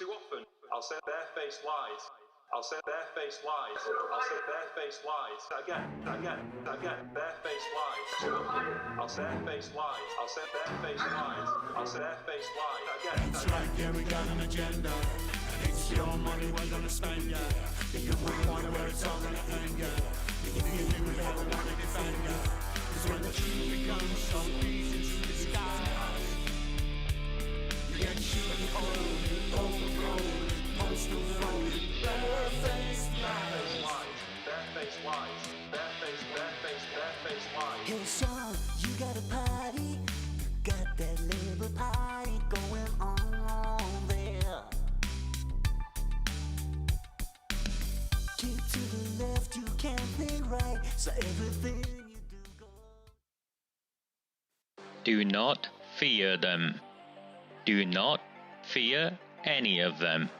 Too often, I'll say barefaced lies. I'll say barefaced lies. I'll say barefaced lies. Again, barefaced lies. Too often, I'll say barefaced lies. I'll say barefaced lies. I'll say barefaced lies. Again. It's like, yeah, we got an agenda. And it's your money, we're gonna spend, yeah. You can put one where it's all gonna end, yeah. You can feel me, we have a lot to defend, yeah. Cause when the truth becomes so easy to disguise, you get shooting cold, overgrown, postal phone, barefaced lies. Barefaced lies. Barefaced lies. Hey Sean, you got a party, got that Labour party going on there. Keep to the left, you can't think right, so everything you do goes. Do not fear them. Do not fear any of them.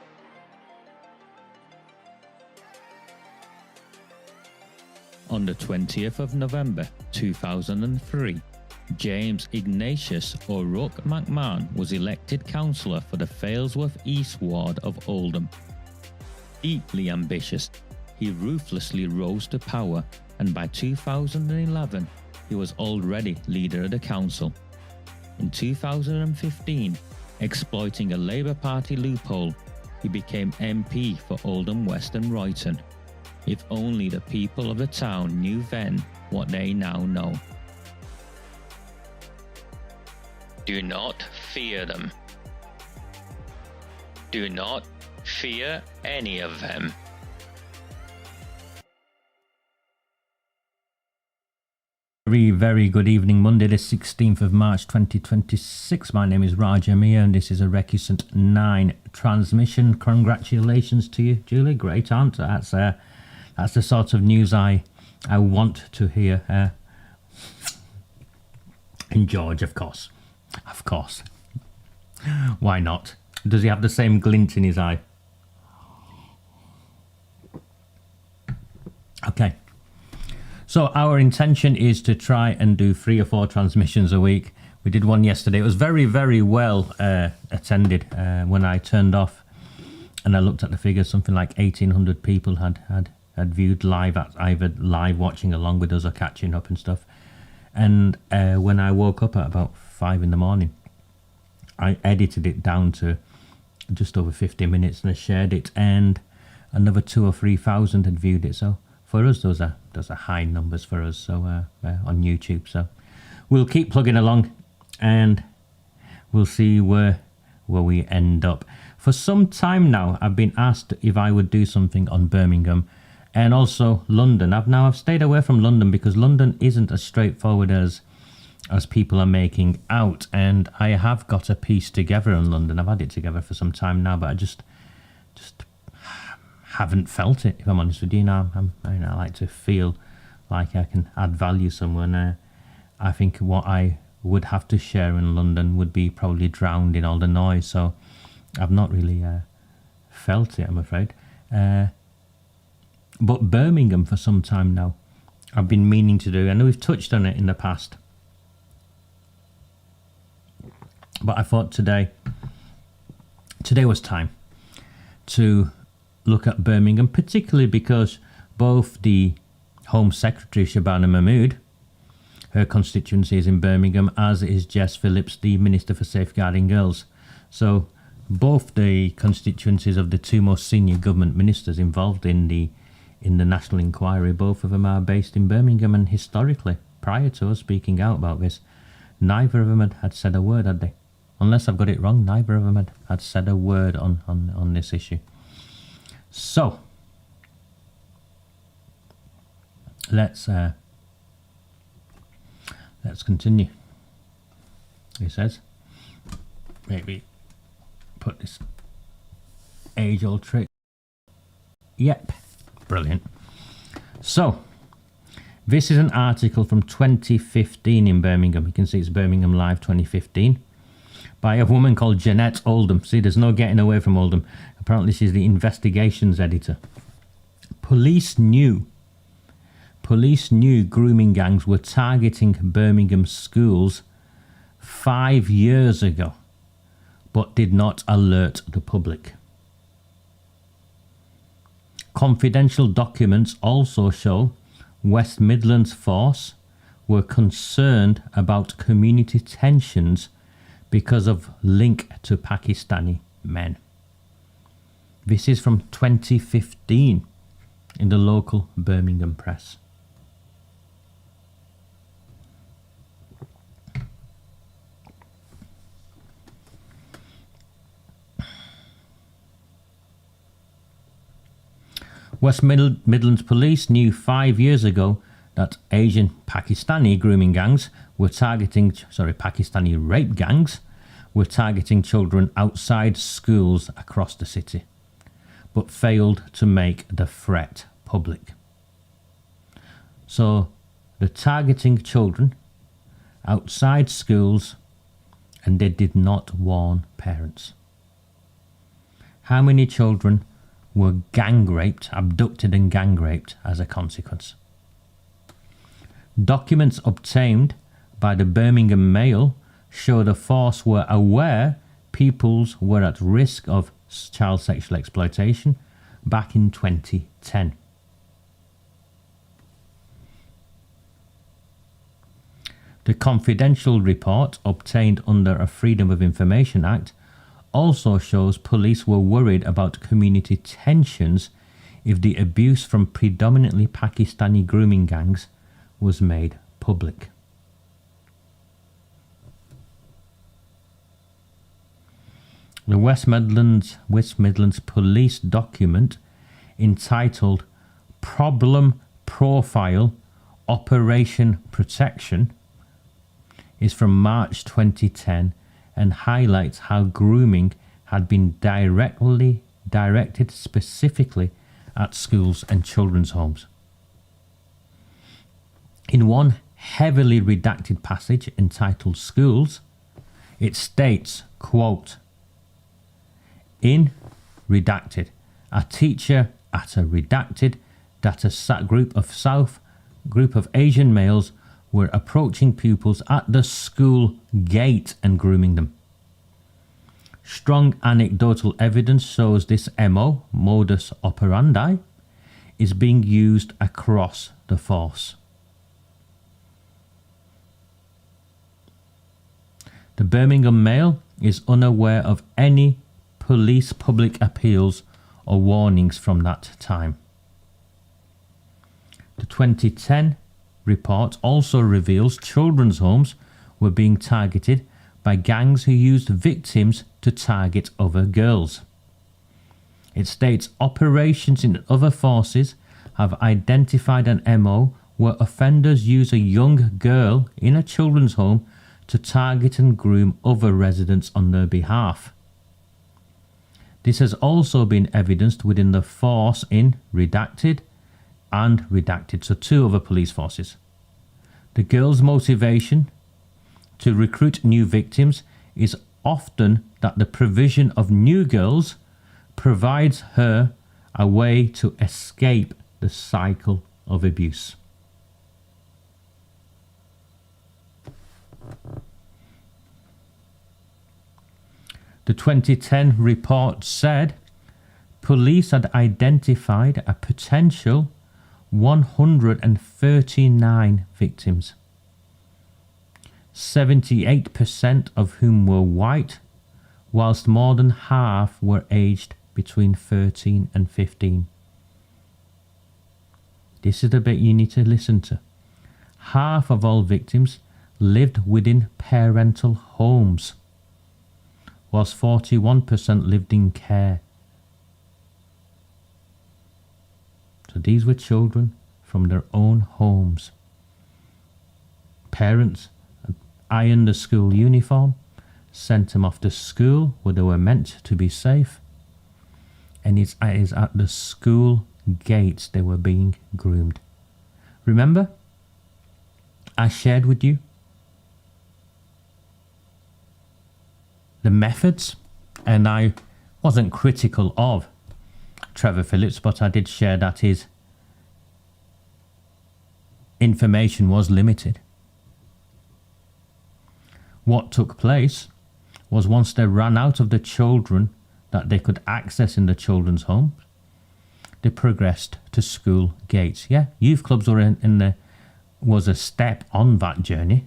On the 20th of November 2003, James Ignatius O'Rourke McMahon was elected councillor for the Failsworth East Ward of Oldham. Deeply ambitious, he ruthlessly rose to power, and by 2011 he was already leader of the council. In 2015, exploiting a Labour Party loophole, he became MP for Oldham West and Royton. If only the people of the town knew then what they now know. Do not fear them. Do not fear any of them. Very good evening, Monday the 16th of March 2026. My name is Raja Miah and this is a Recusant 9 transmission. Congratulations to you, Julie. Great answer. That's the sort of news I want to hear. And George, of course. Why not? Does he have the same glint in his eye? Okay. So our intention is to try and do 3 or 4 transmissions a week. We did one yesterday. It was very well attended. When I turned off and I looked at the figures, something like 1,800 people had viewed live, either live watching along with us or catching up and stuff. And when I woke up at about 5 in the morning, I edited it down to just over 50 minutes and I shared it, and another 2,000 or 3,000 had viewed it. So for us, those are high numbers for us. So on YouTube. So we'll keep plugging along, and we'll see where we end up. For some time now, I've been asked if I would do something on Birmingham and also London. I've stayed away from London because London isn't as straightforward as people are making out, and I have got a piece together in London. I've had it together for some time now, but I just haven't felt it, if I'm honest with you. I like to feel like I can add value somewhere. I think what I would have to share in London would be probably drowned in all the noise, so I've not really felt it, I'm afraid. But Birmingham, for some time now, I've been meaning to do. I know we've touched on it in the past, but I thought today was time to look at Birmingham, particularly because both the Home Secretary, Shabana Mahmood, her constituency is in Birmingham, as is Jess Phillips, the Minister for Safeguarding Girls. So both the constituencies of the 2 most senior government ministers involved in the national inquiry, both of them are based in Birmingham, and historically, prior to us speaking out about this, neither of them had said a word, had they? Unless I've got it wrong, neither of them had said a word on this issue. So let's continue. He says, maybe put this age-old trick. Yep, brilliant. So this is an article from 2015 in Birmingham. You can see it's Birmingham Live 2015 by a woman called Jeanette Oldham. See, there's no getting away from Oldham. Apparently she's the investigations editor. Police knew grooming gangs were targeting Birmingham schools 5 years ago, but did not alert the public. Confidential documents also show West Midlands Force were concerned about community tensions because of link to Pakistani men. This is from 2015 in the local Birmingham press. West Midlands Police knew 5 years ago that Asian Pakistani grooming gangs were Pakistani rape gangs were targeting children outside schools across the city, but failed to make the threat public. So they're targeting children outside schools and they did not warn parents. How many children were gang raped, abducted and gang raped as a consequence? Documents obtained by the Birmingham Mail show the force were aware pupils were at risk of child sexual exploitation back in 2010. The confidential report obtained under a Freedom of Information Act also shows police were worried about community tensions if the abuse from predominantly Pakistani grooming gangs was made public. The West Midlands Police document entitled Problem Profile Operation Protection is from March 2010 and highlights how grooming had been directed specifically at schools and children's homes. In one heavily redacted passage entitled Schools, it states, quote, in redacted, a teacher at a redacted data group of Asian males were approaching pupils at the school gate and grooming them. Strong anecdotal evidence shows this modus operandi, is being used across the force. The Birmingham Mail is unaware of any police public appeals or warnings from that time. The 2010 report also reveals children's homes were being targeted by gangs who used victims to target other girls. It states operations in other forces have identified an MO where offenders use a young girl in a children's home to target and groom other residents on their behalf. This has also been evidenced within the force in redacted and redacted, so two other police forces. The girl's motivation to recruit new victims is often that the provision of new girls provides her a way to escape the cycle of abuse. The 2010 report said police had identified a potential 139 victims, 78% of whom were white, whilst more than half were aged between 13 and 15. This is the bit you need to listen to. Half of all victims lived within parental homes, whilst 41% lived in care. So these were children from their own homes. Parents ironed the school uniform, sent them off to school where they were meant to be safe, and it is at the school gates they were being groomed. Remember, I shared with you the methods, and I wasn't critical of Trevor Phillips, but I did share that his information was limited. What took place was once they ran out of the children that they could access in the children's home, they progressed to school gates. Yeah, youth clubs were was a step on that journey.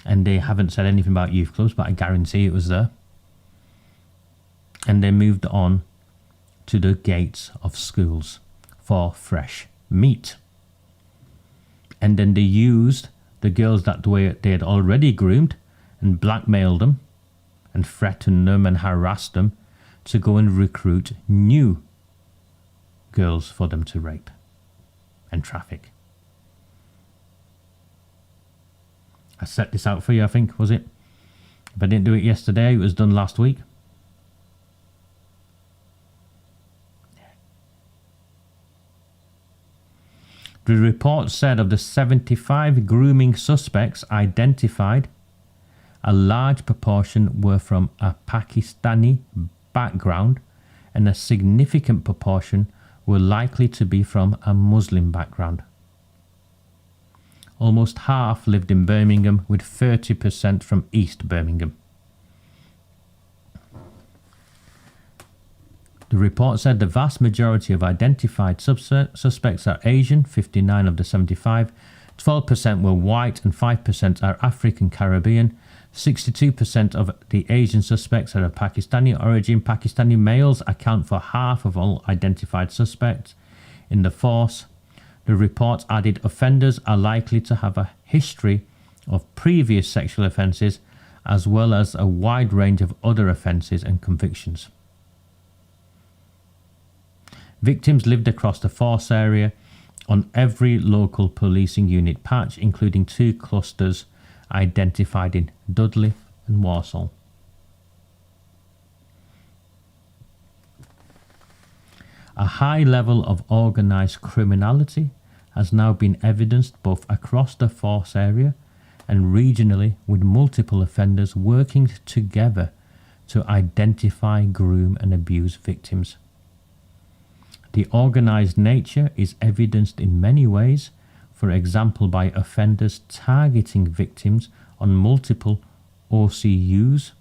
And they haven't said anything about youth clubs, but I guarantee it was there. And they moved on to the gates of schools for fresh meat. And then they used the girls that they had already groomed and blackmailed them and threatened them and harassed them to go and recruit new girls for them to rape and traffic. I set this out for you, I think, was it? If I didn't do it yesterday, it was done last week. The report said of the 75 grooming suspects identified, a large proportion were from a Pakistani background and a significant proportion were likely to be from a Muslim background. Almost half lived in Birmingham, with 30% from East Birmingham. The report said the vast majority of identified suspects are Asian, 59 of the 75, 12% were white and 5% are African Caribbean. 62% of the Asian suspects are of Pakistani origin. Pakistani males account for half of all identified suspects in the force. The report added offenders are likely to have a history of previous sexual offences as well as a wide range of other offences and convictions. Victims lived across the force area on every local policing unit patch, including 2 clusters identified in Dudley and Walsall. A high level of organised criminality has now been evidenced both across the force area and regionally, with multiple offenders working together to identify, groom and abuse victims. The organised nature is evidenced in many ways, for example by offenders targeting victims on multiple OCUs,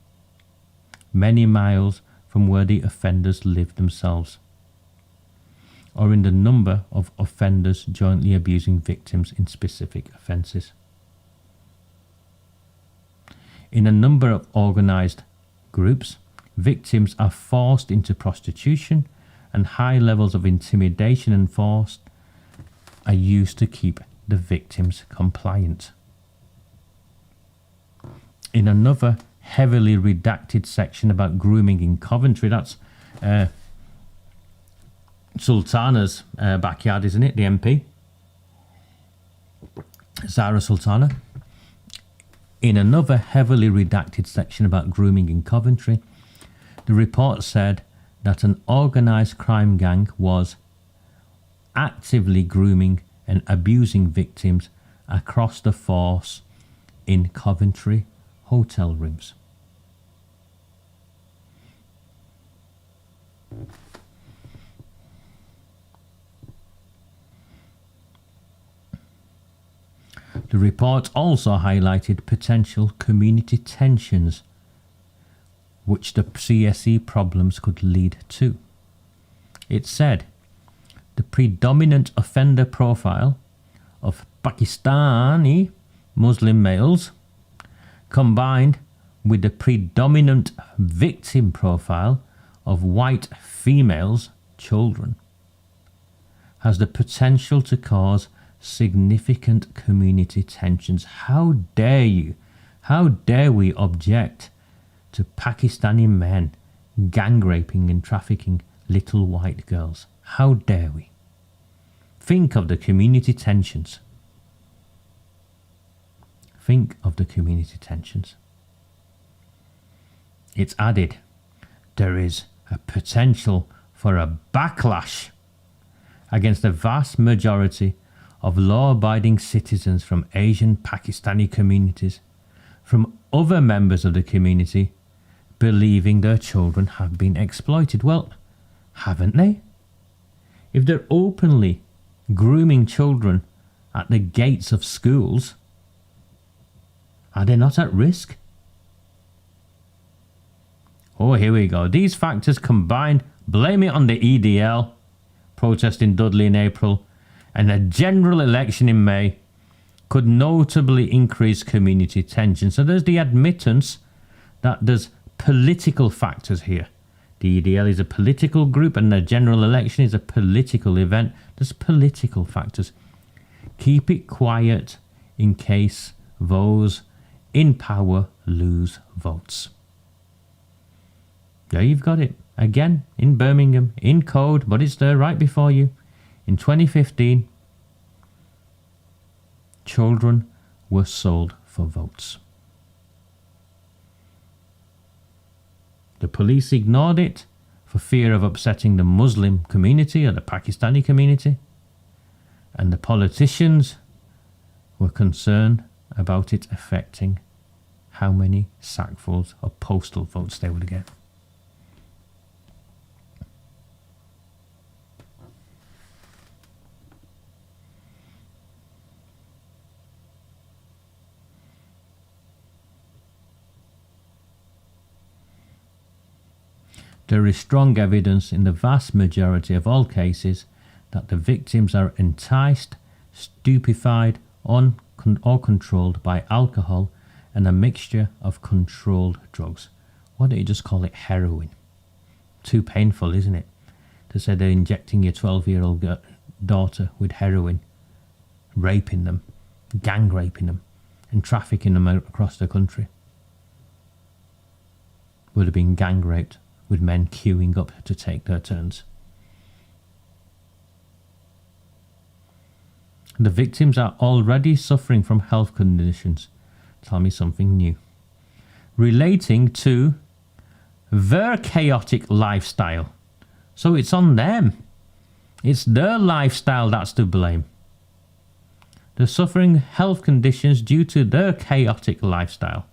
many miles from where the offenders live themselves, or in the number of offenders jointly abusing victims in specific offences. In a number of organised groups, victims are forced into prostitution, and high levels of intimidation and force are used to keep the victims compliant. In another heavily redacted section about grooming in Coventry, that's Sultana's backyard, isn't it? The MP, Zara Sultana. In another heavily redacted section about grooming in Coventry, the report said that an organised crime gang was actively grooming and abusing victims across the force in Coventry hotel rooms. The report also highlighted potential community tensions which the CSE problems could lead to. It said the predominant offender profile of Pakistani Muslim males combined with the predominant victim profile of white females, children, has the potential to cause significant community tensions. How dare you? How dare we object to Pakistani men gang raping and trafficking little white girls? How dare we? Think of the community tensions. Think of the community tensions. It's added, there is a potential for a backlash against the vast majority of law-abiding citizens from Asian Pakistani communities, from other members of the community, believing their children have been exploited. Well, haven't they? If they're openly grooming children at the gates of schools, are they not at risk? Oh, here we go. These factors combined, blame it on the EDL, protest in Dudley in April, and a general election in May could notably increase community tension. So there's the admittance that there's political factors here. The EDL is a political group and the general election is a political event. There's political factors. Keep it quiet in case those in power lose votes. There you've got it. Again, in Birmingham, in code, but it's there right before you. In 2015, children were sold for votes. The police ignored it for fear of upsetting the Muslim community or the Pakistani community, and the politicians were concerned about it affecting how many sackfuls of postal votes they would get. There is strong evidence in the vast majority of all cases that the victims are enticed, stupefied, or controlled by alcohol and a mixture of controlled drugs. Why don't you just call it heroin? Too painful, isn't it? To say they're injecting your 12-year-old daughter with heroin, raping them, gang raping them, and trafficking them across the country. Would have been gang raped, with men queuing up to take their turns. The victims are already suffering from health conditions. Tell me something new. Relating to their chaotic lifestyle. So it's on them. It's their lifestyle that's to blame. They're suffering health conditions due to their chaotic lifestyle.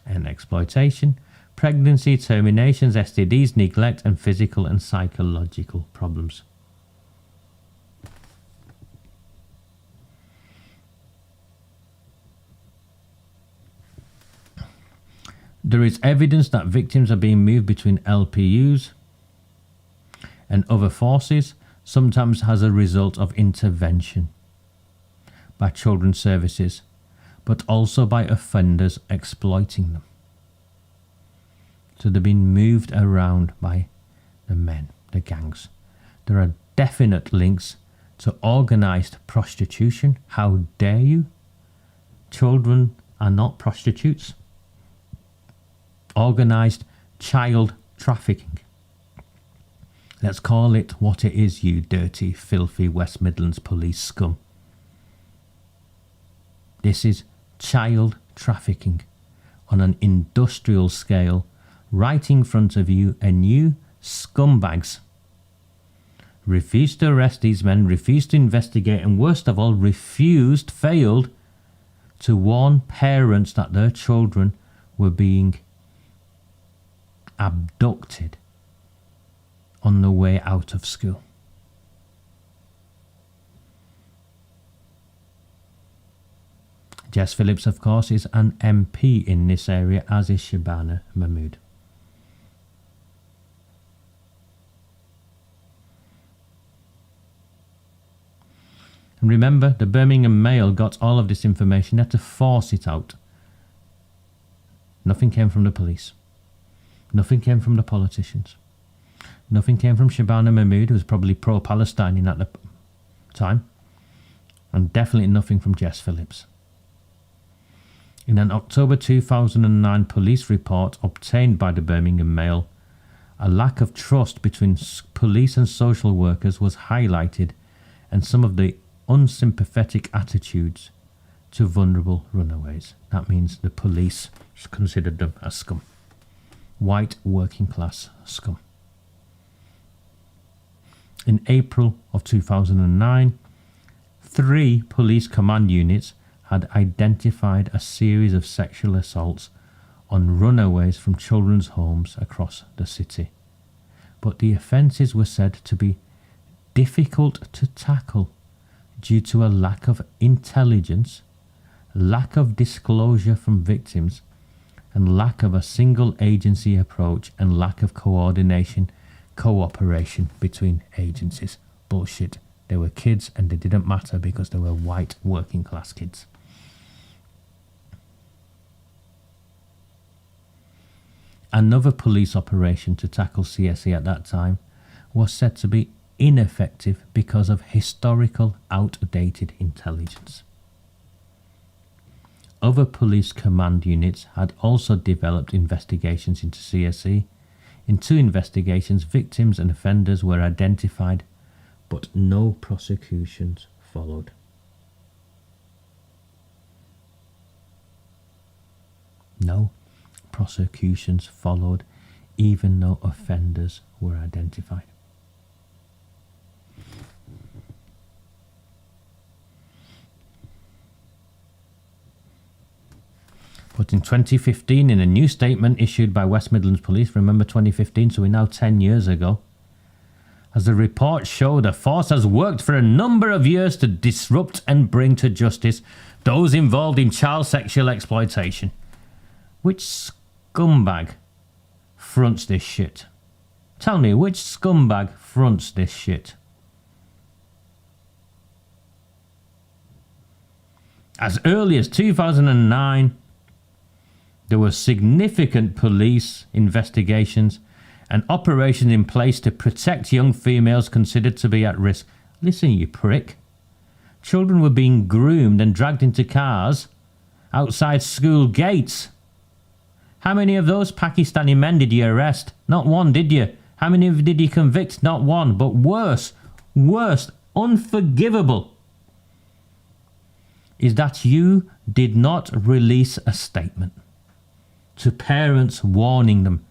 And exploitation, pregnancy, terminations, STDs, neglect, and physical and psychological problems. There is evidence that victims are being moved between LPUs and other forces, sometimes as a result of intervention by children's services, but also by offenders exploiting them. So they're being moved around by the men, the gangs. There are definite links to organised prostitution. How dare you? Children are not prostitutes. Organised child trafficking. Let's call it what it is, you dirty, filthy West Midlands Police scum. This is child trafficking on an industrial scale, right in front of you, and you scumbags refused to arrest these men, refused to investigate, and worst of all, failed to warn parents that their children were being abducted on the way out of school. Jess Phillips, of course, is an MP in this area, as is Shabana Mahmood. And remember, the Birmingham Mail got all of this information. They had to force it out. Nothing came from the police. Nothing came from the politicians. Nothing came from Shabana Mahmood, who was probably pro-Palestinian at the time. And definitely nothing from Jess Phillips. In an October 2009 police report obtained by the Birmingham Mail, a lack of trust between police and social workers was highlighted, and some of the unsympathetic attitudes to vulnerable runaways. That means the police considered them as scum. White working class scum. In April of 2009, 3 police command units had identified a series of sexual assaults on runaways from children's homes across the city. But the offences were said to be difficult to tackle due to a lack of intelligence, lack of disclosure from victims, and lack of a single agency approach and lack of coordination cooperation between agencies. Bullshit. They were kids and they didn't matter because they were white working class kids. Another police operation to tackle CSE at that time was said to be ineffective because of historical outdated intelligence. Other police command units had also developed investigations into CSE. In 2 investigations, victims and offenders were identified, but no prosecutions followed. No prosecutions followed, even though offenders were identified. But in 2015, in a new statement issued by West Midlands Police, remember 2015, so we're now 10 years ago, as the report showed, the force has worked for a number of years to disrupt and bring to justice those involved in child sexual exploitation. Which scumbag fronts this shit? Tell me, which scumbag fronts this shit? As early as 2009, there were significant police investigations and operations in place to protect young females considered to be at risk. Listen, you prick. Children were being groomed and dragged into cars outside school gates. How many of those Pakistani men did you arrest? Not one, did you? How many did you convict? Not one. But worse, unforgivable, is that you did not release a statement to parents warning them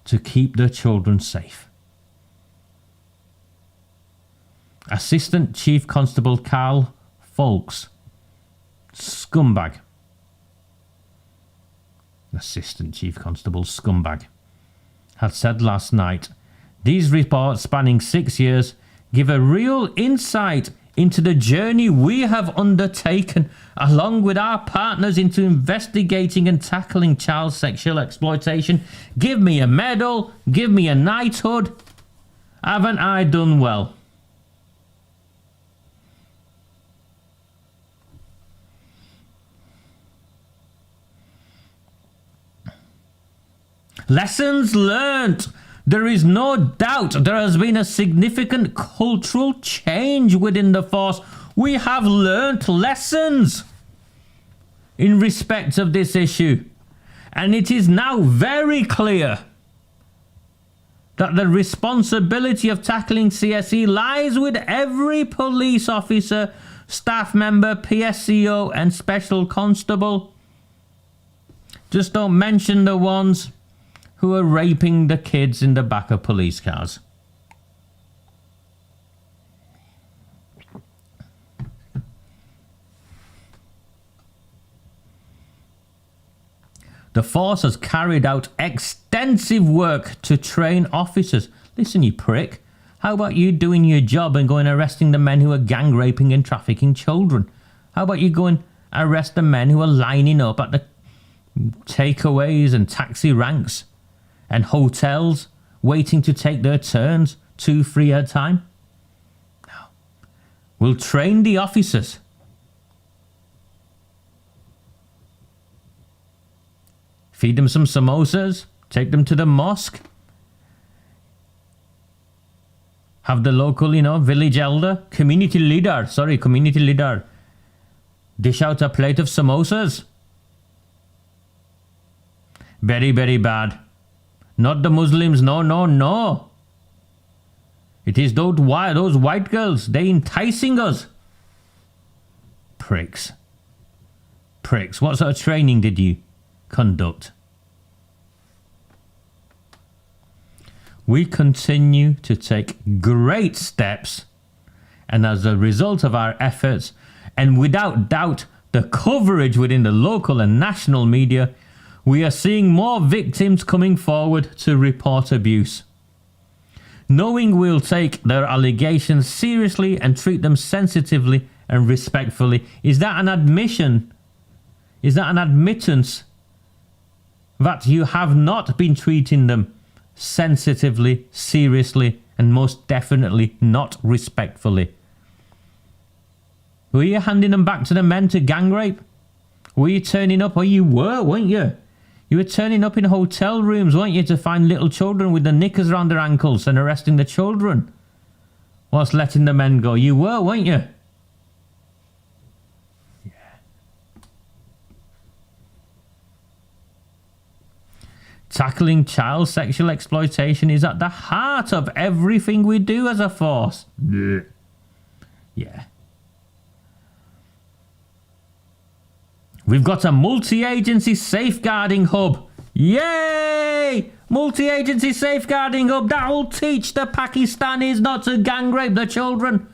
to keep their children safe. Assistant Chief Constable Carl Folks, scumbag. Assistant Chief Constable scumbag, had said last night, these reports spanning 6 years give a real insight into the journey we have undertaken along with our partners into investigating and tackling child sexual exploitation. Give me a medal, give me a knighthood. Haven't I done well? Lessons learnt. There is no doubt there has been a significant cultural change within the force. We have learnt lessons in respect of this issue. And it is now very clear that the responsibility of tackling CSE lies with every police officer, staff member, PSCO and special constable. Just don't mention the ones who are raping the kids in the back of police cars. The force has carried out extensive work to train officers. Listen, you prick. How about you doing your job and going arresting the men who are gang raping and trafficking children? How about you go and arrest the men who are lining up at the takeaways and taxi ranks and hotels, waiting to take their turns, 2-3 at a time? No. We'll train the officers. Feed them some samosas, take them to the mosque. Have the local, village elder, community leader, dish out a plate of samosas. Very, very bad. Not the Muslims, no. It is those white girls, they enticing us. Pricks. What sort of training did you conduct? We continue to take great steps, and as a result of our efforts, and without doubt the coverage within the local and national media, we are seeing more victims coming forward to report abuse. Knowing we'll take their allegations seriously and treat them sensitively and respectfully, is that an admission? Is that an admittance that you have not been treating them sensitively, seriously, and most definitely not respectfully. Were you handing them back to the men to gang rape? Were you turning up? Well, you were, weren't you? You were turning up in hotel rooms, weren't you, to find little children with the knickers around their ankles and arresting the children whilst letting the men go. You were, weren't you? Yeah. Tackling child sexual exploitation is at the heart of everything we do as a force. Yeah. We've got a multi-agency safeguarding hub. Yay! Multi-agency safeguarding hub. That will teach the Pakistanis not to gang rape the children.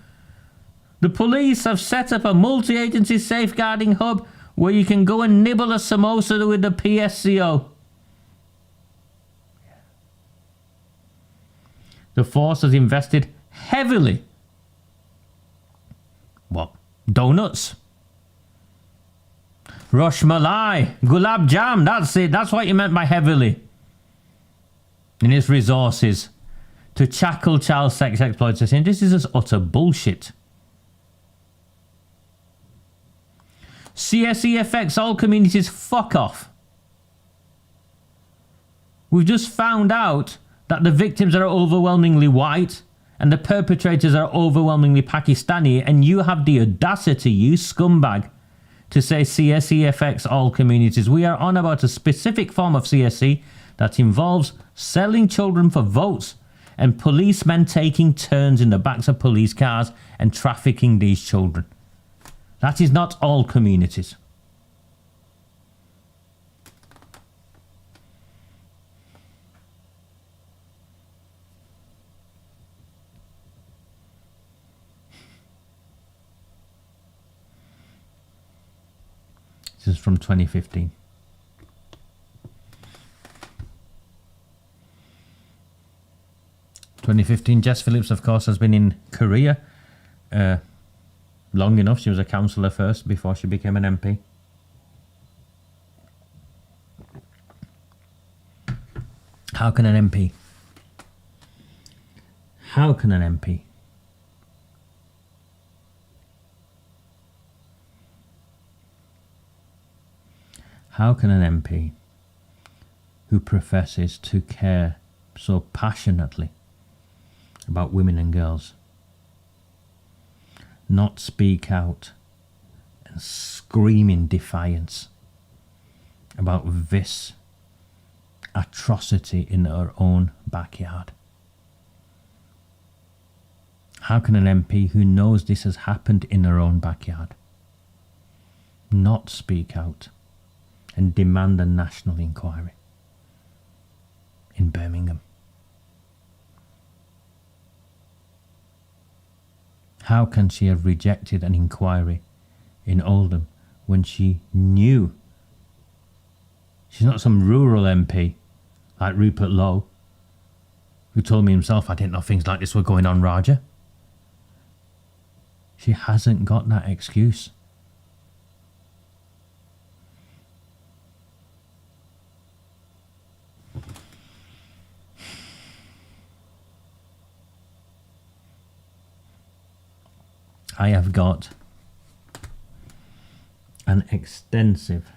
The police have set up a multi-agency safeguarding hub where you can go and nibble a samosa with the PSCO. The force has invested heavily. What? Donuts? Rosh Malai, Gulab Jam, that's it. That's what you meant by heavily. In its resources to tackle child sex exploitation. This is just utter bullshit. CSE affects all communities. Fuck off. We've just found out that the victims are overwhelmingly white and the perpetrators are overwhelmingly Pakistani, and you have the audacity, you scumbag, to say CSE affects all communities. We are on about a specific form of CSE that involves selling children for votes and policemen taking turns in the backs of police cars and trafficking these children. That is not all communities. This is from 2015. Jess Phillips, of course, has been in Korea long enough. She was a councillor first before she became an MP. How can an MP? How can an MP who professes to care so passionately about women and girls not speak out and scream in defiance about this atrocity in her own backyard? How can an MP who knows this has happened in her own backyard not speak out and demand a national inquiry in Birmingham? How can she have rejected an inquiry in Oldham when she knew? She's not some rural MP like Rupert Lowe, who told me himself, I didn't know things like this were going on, Raja. She hasn't got that excuse. I have got an extensive,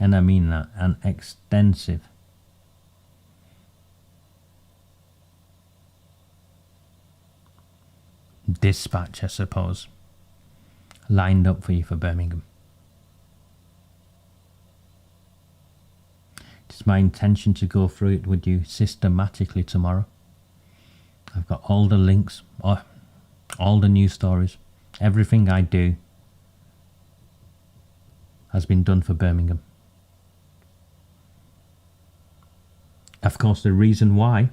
and I mean that, an extensive dispatch, I suppose, lined up for you for Birmingham. It's my intention to go through it with you systematically tomorrow. I've got all the links, all the news stories. Everything I do has been done for Birmingham. Of course, the reason why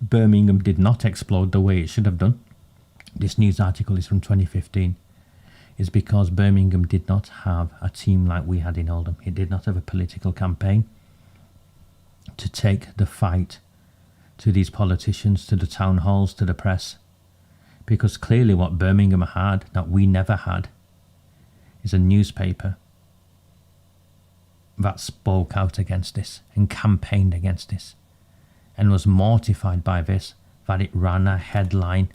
Birmingham did not explode the way it should have done, this news article is from 2015, is because Birmingham did not have a team like we had in Oldham. It did not have a political campaign to take the fight to these politicians, to the town halls, to the press. Because clearly what Birmingham had, that we never had, is a newspaper that spoke out against this and campaigned against this and was mortified by this, that it ran a headline.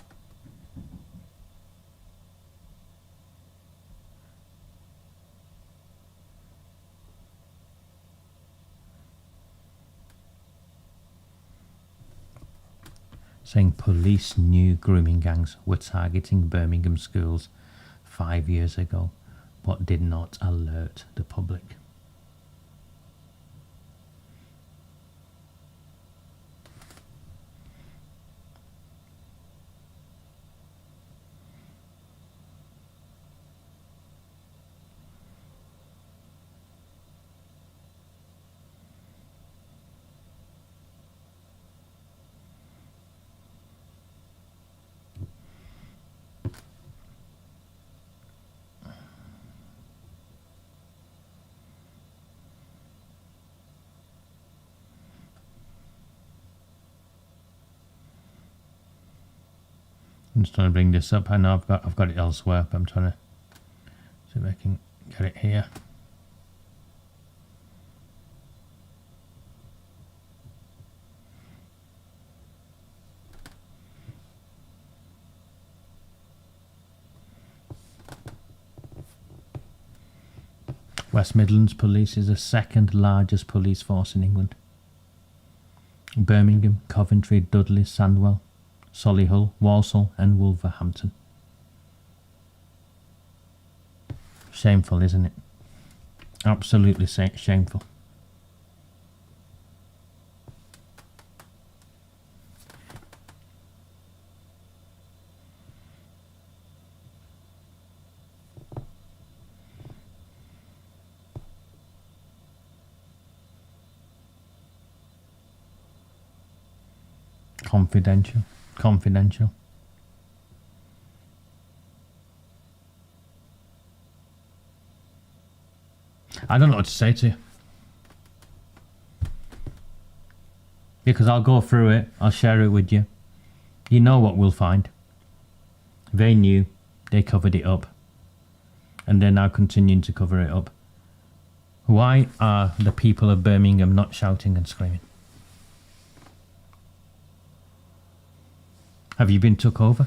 Saying police knew grooming gangs were targeting Birmingham schools 5 years ago, but did not alert the public. I'm just trying to bring this up. I know I've got it elsewhere, but I'm trying to see if I can get it here. West Midlands Police is the second largest police force in England. Birmingham, Coventry, Dudley, Sandwell, Solihull, Walsall and Wolverhampton. Shameful, isn't it? Absolutely shameful. Confidential. I don't know what to say to you. Because I'll go through it, I'll share it with you. You know what we'll find. They knew, they covered it up. And they're now continuing to cover it up. Why are the people of Birmingham not shouting and screaming? Have you been took over?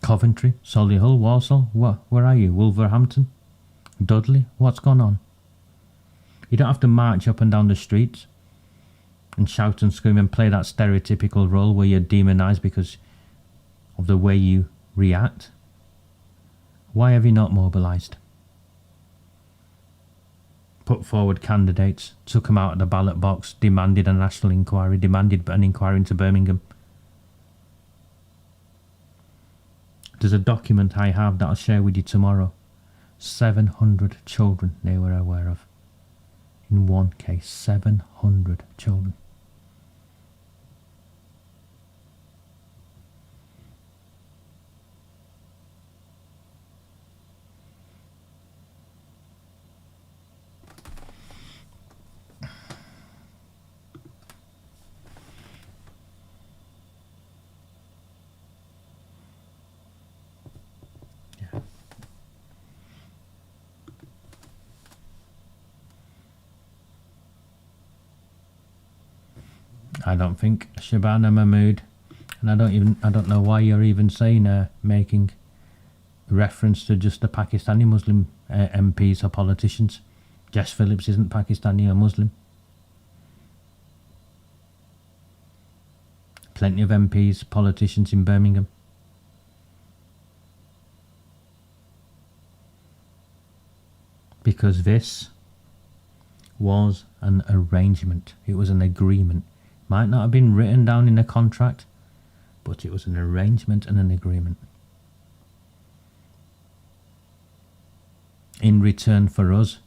Coventry, Solihull, Walsall, where are you? Wolverhampton? Dudley? What's gone on? You don't have to march up and down the streets and shout and scream and play that stereotypical role where you're demonised because of the way you react. Why have you not mobilised? Put forward candidates, took them out of the ballot box, demanded a national inquiry, demanded an inquiry into Birmingham. There's a document I have that I'll share with you tomorrow. 700 children they were aware of. In one case, 700 children. I don't think Shabana Mahmood, and I don't know why you're even saying making reference to just the Pakistani Muslim MPs or politicians. Jess Phillips isn't Pakistani or Muslim. Plenty of MPs, politicians in Birmingham. Because this was an arrangement. It was an agreement. Might not have been written down in a contract, but it was an arrangement and an agreement. In return for us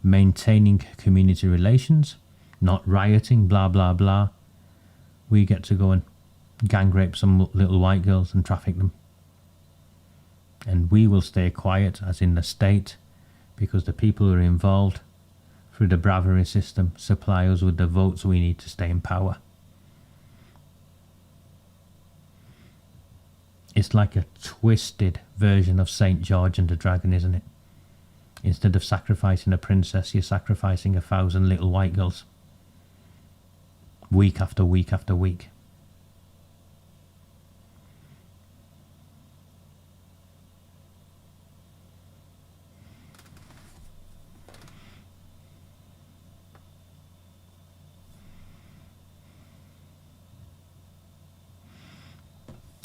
maintaining community relations, not rioting, blah blah blah, we get to go and gang rape some little white girls and traffic them. And we will stay quiet, as in the state, because the people who are involved through the bravery system supply us with the votes we need to stay in power. It's like a twisted version of St. George and the Dragon, isn't it? Instead of sacrificing a princess, you're sacrificing 1,000 little white girls. Week after week after week.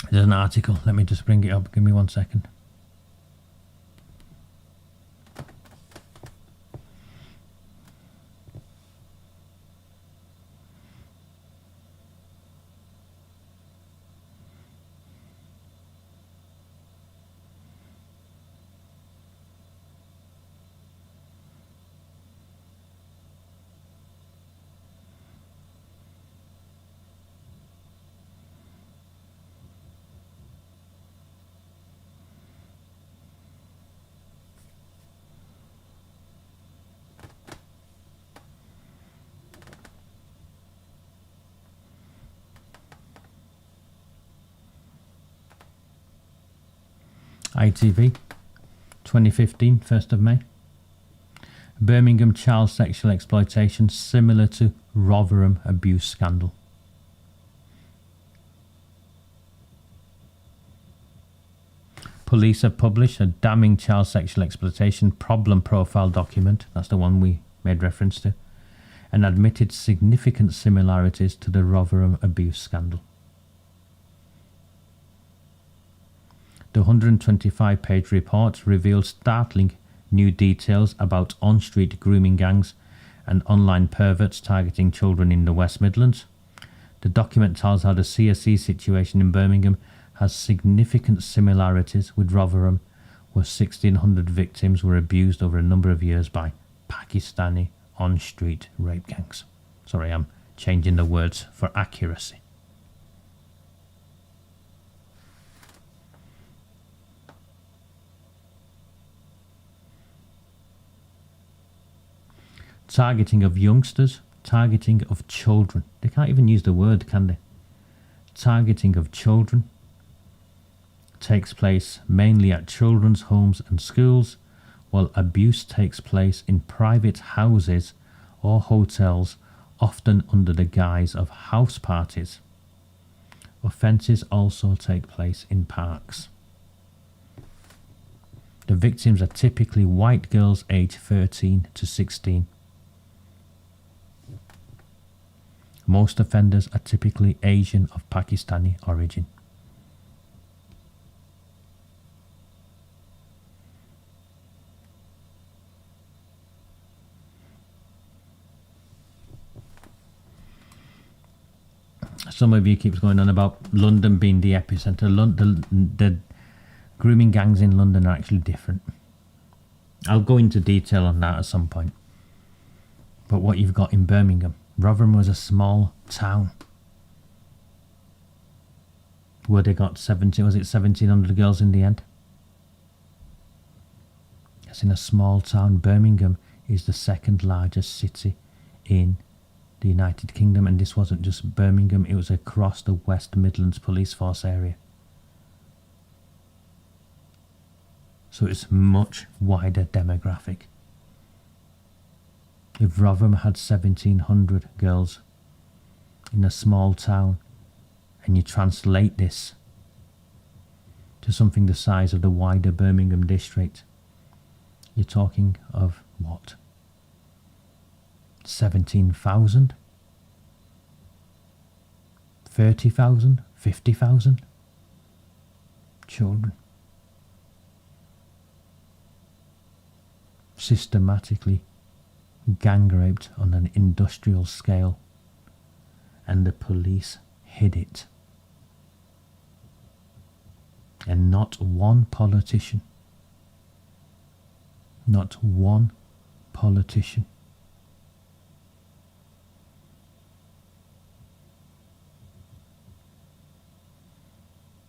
There's an article. Let me just bring it up. Give me 1 second. ITV, 2015, 1st of May. Birmingham child sexual exploitation similar to Rotherham abuse scandal. Police have published a damning child sexual exploitation problem profile document, that's the one we made reference to, and admitted significant similarities to the Rotherham abuse scandal. The 125-page report reveals startling new details about on-street grooming gangs and online perverts targeting children in the West Midlands. The document tells how the CSE situation in Birmingham has significant similarities with Rotherham, where 1,600 victims were abused over a number of years by Pakistani on-street rape gangs. Sorry, I'm changing the words for accuracy. Targeting of youngsters, targeting of children. They can't even use the word, can they? Targeting of children takes place mainly at children's homes and schools, while abuse takes place in private houses or hotels, often under the guise of house parties. Offences also take place in parks. The victims are typically white girls aged 13 to 16. Most offenders are typically Asian of Pakistani origin. Some of you keeps going on about London being the epicenter. The grooming gangs in London are actually different. I'll go into detail on that at some point. But what you've got in Birmingham, Rotherham was a small town where they got 1,700 girls in the end. It's in a small town. Birmingham is the second largest city in the United Kingdom, and this wasn't just Birmingham, it was across the West Midlands Police Force area. So it's much wider demographic. If Rotherham had 1,700 girls in a small town, and you translate this to something the size of the wider Birmingham district, you're talking of what? 17,000? 30,000? 50,000 children systematically gang raped on an industrial scale, and the police hid it. And not one politician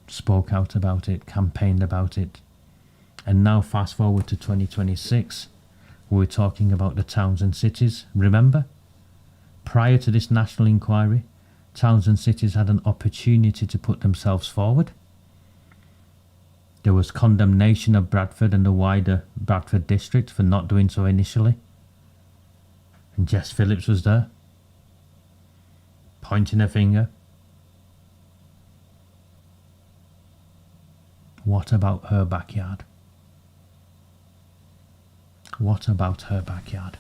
spoke out about it, campaigned about it. And now fast forward to 2026, we're talking about the towns and cities. Remember, prior to this national inquiry, towns and cities had an opportunity to put themselves forward. There was condemnation of Bradford and the wider Bradford district for not doing so initially. And Jess Phillips was there, pointing a finger. What about her backyard? What about her backyard?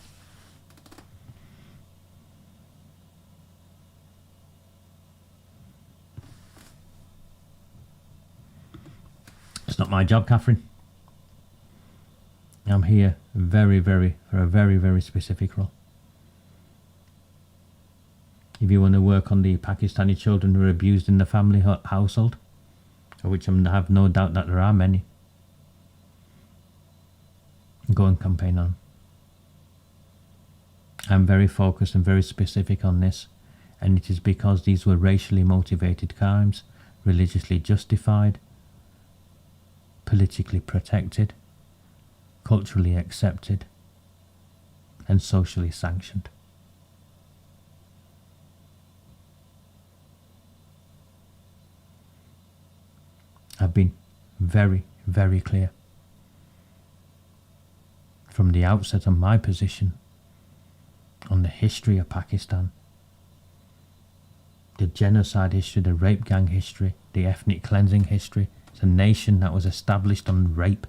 It's not my job, Catherine. I'm here for a very specific role. If you want to work on the Pakistani children who are abused in the family household, of which I have no doubt that there are many, go and campaign on. I'm very focused and very specific on this, and it is because these were racially motivated crimes, religiously justified, politically protected, culturally accepted, and socially sanctioned. I've been very clear from the outset on my position on the history of Pakistan, the genocide history, the rape gang history, the ethnic cleansing history. It's a nation that was established on rape,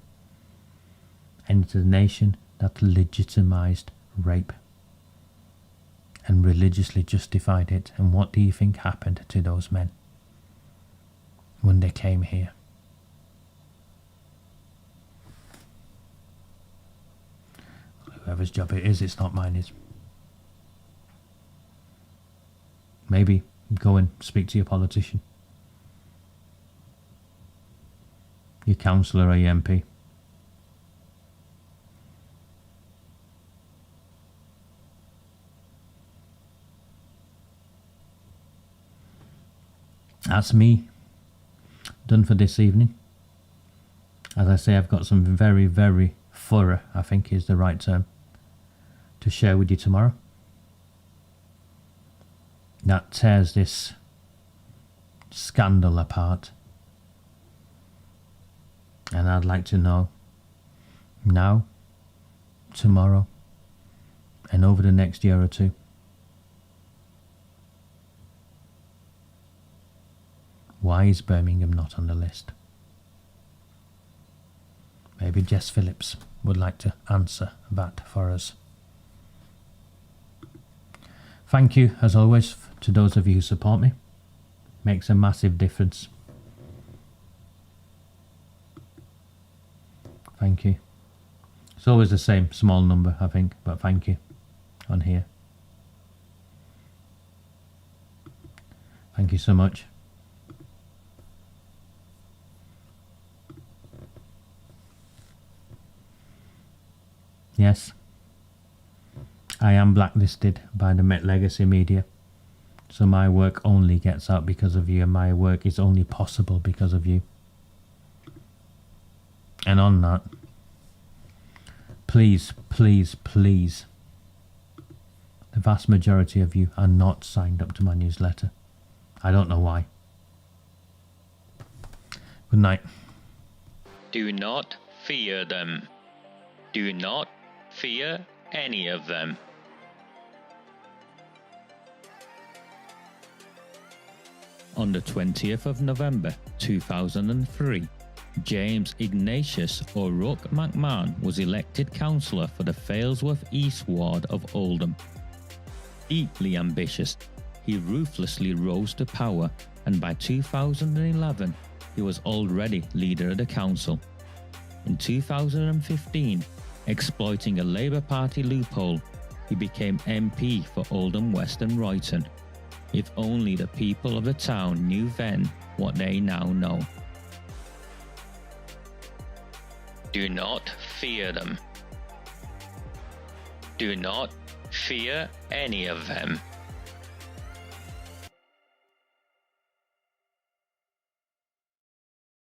and it's a nation that legitimized rape and religiously justified it. And what do you think happened to those men when they came here? Whoever's job it is, it's not mine. Is maybe go and speak to your politician, your councillor or your MP. That's me done for this evening. As I say, I've got some very thorough, I think is the right term, to share with you tomorrow. That tears this scandal apart. And I'd like to know now, tomorrow, and over the next year or two, why is Birmingham not on the list? Maybe Jess Phillips would like to answer that for us. Thank you, as always, to those of you who support me. Makes a massive difference. Thank you. It's always the same small number, I think, but thank you on here. Thank you so much. Yes, I am blacklisted by the Met Legacy media, so my work only gets out because of you, and my work is only possible because of you. And on that, please, the vast majority of you are not signed up to my newsletter. I don't know why. Good night. Do not fear them. Do not fear any of them. On the 20th of November 2003, James Ignatius O'Rourke McMahon was elected councillor for the Failsworth East Ward of Oldham. Deeply ambitious, he ruthlessly rose to power, and by 2011 he was already leader of the council. In 2015, exploiting a Labour Party loophole, he became MP for Oldham West and Royton. If only the people of the town knew then what they now know. Do not fear them. Do not fear any of them.